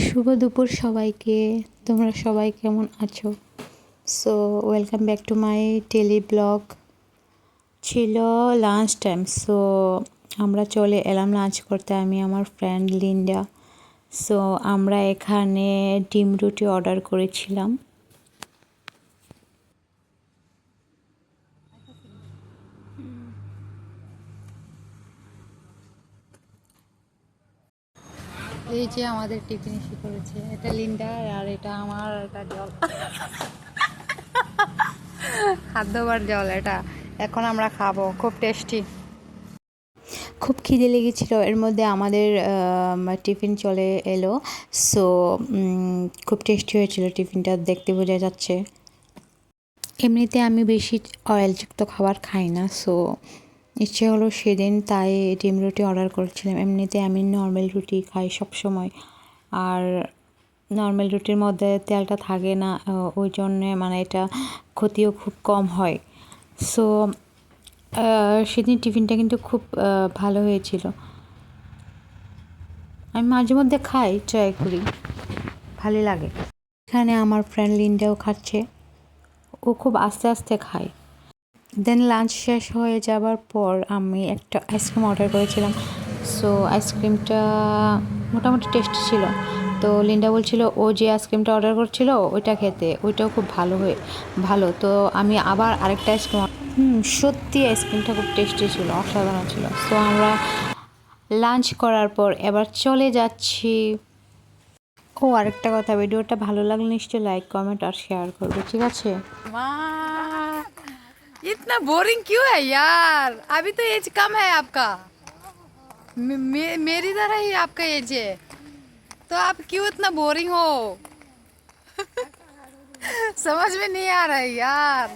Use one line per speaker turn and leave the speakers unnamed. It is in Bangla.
শুভ দুপুর সবাইকে। তোমরা সবাই কেমন আছো? So welcome back to my tele blog. ছিল লাঞ্চ টাইম, সো আমরা চলে এলাম লাঞ্চ করতে, আমি আমার ফ্রেন্ড লিন্ডা। সো আমরা এখানে ডিম রুটি অর্ডার করেছিলাম। এই যে আমাদের টিফিন এসে করেছে, এটা লিন্ডা আর এটা আমার, এটা জল, খাদ্যবার জল। এটা এখন আমরা খাবো, খুব টেস্টি। খুব খিদে লেগেছিল, এর মধ্যে আমাদের টিফিন চলে এলো। সো খুব টেস্টি হয়েছিল টিফিনটা, দেখতে বোঝা যাচ্ছে। এমনিতে আমি বেশি অয়েলযুক্ত খাবার খাই না, সো ইচ্ছে হলো সেদিন তাই ডিম রুটি অর্ডার করেছিলাম। এমনিতে আমি নর্মাল রুটি খাই সব সময়, আর নর্মাল রুটির মধ্যে তেলটা থাকে না, ওই জন্যে মানে এটা ক্ষতিও খুব কম হয়। সো সেদিন টিফিনটা কিন্তু খুব ভালো হয়েছিল। আমি মাঝে মধ্যে খাই, ট্রাই করি, ভালো লাগে। এখানে আমার ফ্রেন্ড লিন্ডাও খাচ্ছে, ও খুব আস্তে আস্তে খায়। দেন লাঞ্চ শেষ হয়ে যাবার পর আমি একটা আইসক্রিম অর্ডার করেছিলাম। সো আইসক্রিমটা মোটামুটি টেস্টি ছিল। তো লিন্ডা বলছিল ও যে আইসক্রিমটা অর্ডার করছিল ওইটা খেতে, ওইটাও খুব ভালো। তো আমি আবার আরেকটা আইসক্রিম, সত্যি আইসক্রিমটা খুব টেস্টি ছিল, অসাধারণ ছিল। সো আমরা লাঞ্চ করার পর এবার চলে যাচ্ছি। ও আরেকটা কথা, ভিডিওটা ভালো লাগলে নিশ্চয়ই লাইক কমেন্ট আর শেয়ার করবে, ঠিক আছে?
इतना बोरिंग क्यों है यार? अभी तो एज कम है आपका। मेरी तरह ही आपका एज है, तो आप क्यों इतना बोरिंग हो? समझ में नहीं आ रहा है यार।